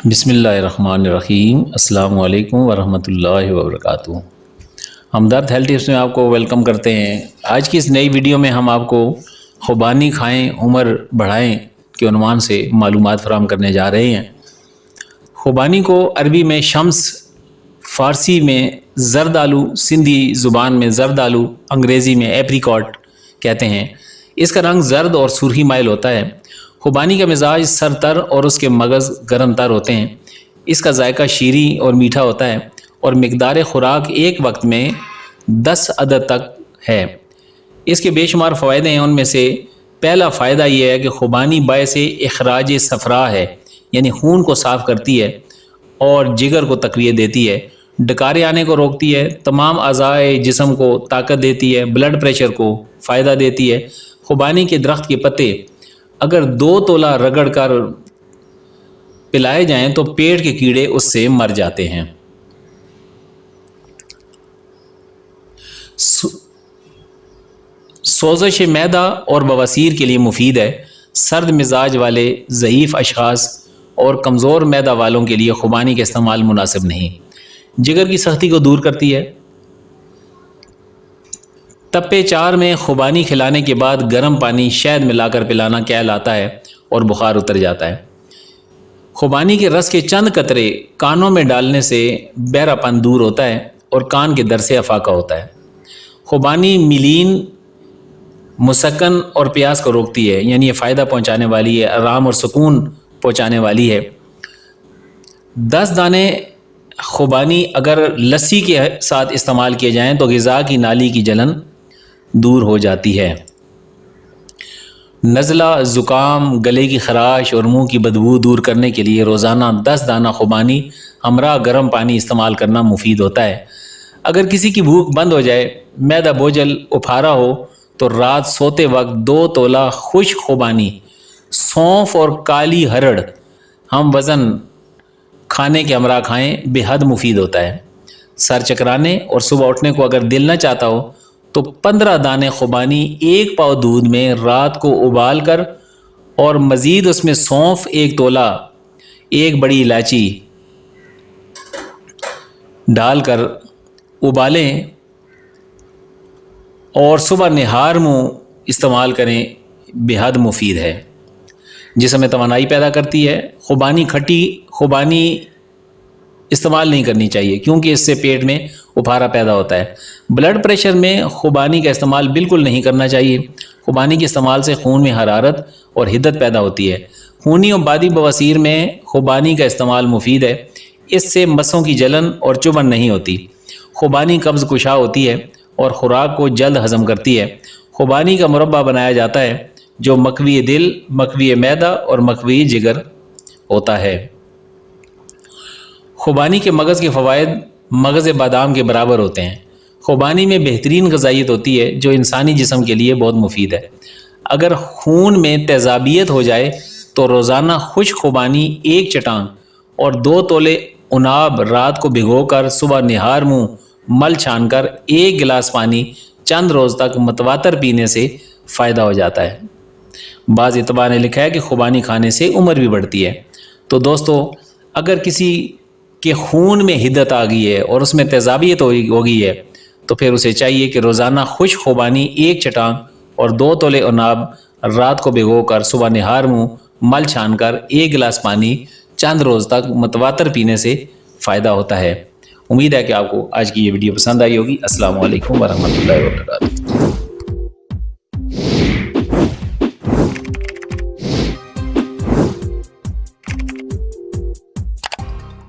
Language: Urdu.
بسم اللہ الرحمن الرحیم۔ السلام علیکم ورحمۃ اللہ وبرکاتہ۔ ہمدرد ہیلتھ ٹپس میں آپ کو ویلکم کرتے ہیں۔ آج کی اس نئی ویڈیو میں ہم آپ کو خوبانی کھائیں عمر بڑھائیں کے عنوان سے معلومات فراہم کرنے جا رہے ہیں۔ خوبانی کو عربی میں شمس، فارسی میں زرد آلو، سندھی زبان میں زرد آلو، انگریزی میں ایپریکاٹ کہتے ہیں۔ اس کا رنگ زرد اور سرخی مائل ہوتا ہے۔ خوبانی کا مزاج سر تر اور اس کے مغز گرم تر ہوتے ہیں۔ اس کا ذائقہ شیریں اور میٹھا ہوتا ہے اور مقدار خوراک ایک وقت میں 10 عدد تک ہے۔ اس کے بے شمار فوائد ہیں۔ ان میں سے پہلا فائدہ یہ ہے کہ خوبانی باعث اخراج صفرا ہے، یعنی خون کو صاف کرتی ہے اور جگر کو تقویت دیتی ہے، ڈکارے آنے کو روکتی ہے، تمام اعضائے جسم کو طاقت دیتی ہے، بلڈ پریشر کو فائدہ دیتی ہے۔ خوبانی کے درخت کے پتے اگر 2 تولہ رگڑ کر پلائے جائیں تو پیٹ کے کیڑے اس سے مر جاتے ہیں۔ سوزش معدہ اور بواسیر کے لیے مفید ہے۔ سرد مزاج والے، ضعیف اشخاص اور کمزور معدہ والوں کے لیے خوبانی کا استعمال مناسب نہیں۔ جگر کی سختی کو دور کرتی ہے۔ تپے چار میں خوبانی کھلانے کے بعد گرم پانی شہد ملا کر پلانا کہلاتا ہے اور بخار اتر جاتا ہے۔ خوبانی کے رس کے چند قطرے کانوں میں ڈالنے سے بہرا پن دور ہوتا ہے اور کان کے درد سے افاقہ ہوتا ہے۔ خوبانی ملین، مسکن اور پیاس کو روکتی ہے، یعنی یہ فائدہ پہنچانے والی ہے، آرام اور سکون پہنچانے والی ہے۔ 10 دانے خوبانی اگر لسی کے ساتھ استعمال کیے جائیں تو غذا کی نالی کی جلن دور ہو جاتی ہے۔ نزلہ، زکام، گلے کی خراش اور منہ کی بدبو دور کرنے کے لیے روزانہ 10 دانہ خوبانی ہمراہ گرم پانی استعمال کرنا مفید ہوتا ہے۔ اگر کسی کی بھوک بند ہو جائے، معدہ بوجھل اپھارا ہو تو رات سوتے وقت 2 تولہ خشک خوبانی، سونف اور کالی ہرڑ ہم وزن کھانے کے ہمراہ کھائیں، بے حد مفید ہوتا ہے۔ سر چکرانے اور صبح اٹھنے کو اگر دل نہ چاہتا ہو تو 15 دانے خوبانی 1 پاؤ دودھ میں رات کو ابال کر اور مزید اس میں سونف 1 تولہ، 1 بڑی الائچی ڈال کر ابالیں اور صبح نہار منہ استعمال کریں، بے حد مفید ہے۔ جسم میں توانائی پیدا کرتی ہے۔ خوبانی کھٹی خوبانی استعمال نہیں کرنی چاہیے کیونکہ اس سے پیٹ میں اپھارا پیدا ہوتا ہے۔ بلڈ پریشر میں خوبانی کا استعمال بالکل نہیں کرنا چاہیے۔ خوبانی کے استعمال سے خون میں حرارت اور حدت پیدا ہوتی ہے۔ خونی اور بادی بواسیر میں خوبانی کا استعمال مفید ہے۔ اس سے مسوں کی جلن اور چبھن نہیں ہوتی۔ خوبانی قبض کشا ہوتی ہے اور خوراک کو جلد ہضم کرتی ہے۔ خوبانی کا مربع بنایا جاتا ہے جو مکوی دل، مکوی معدہ اور مکوی جگر ہوتا ہے۔ خوبانی کے مغز کے فوائد مغز بادام کے برابر ہوتے ہیں۔ خوبانی میں بہترین غذائیت ہوتی ہے جو انسانی جسم کے لیے بہت مفید ہے۔ اگر خون میں تیزابیت ہو جائے تو روزانہ خشک خوبانی 1 چٹان اور 2 تولے عناب رات کو بھگو کر صبح نہار منہ مل چھان کر 1 گلاس پانی چند روز تک متواتر پینے سے فائدہ ہو جاتا ہے۔ بعض اتباع نے لکھا ہے کہ خوبانی کھانے سے عمر بھی بڑھتی ہے۔ تو دوستو، اگر کسی کے خون میں حدت آ گئی ہے اور اس میں تیزابیت ہو گئی ہے تو پھر اسے چاہیے کہ روزانہ خشک خوبانی 1 چٹان اور 2 تولے عناب رات کو بھگو کر صبح نہار منہ مل چھان کر 1 گلاس پانی چند روز تک متواتر پینے سے فائدہ ہوتا ہے۔ امید ہے کہ آپ کو آج کی یہ ویڈیو پسند آئی ہوگی۔ السلام علیکم ورحمۃ اللہ وبرکاتہ۔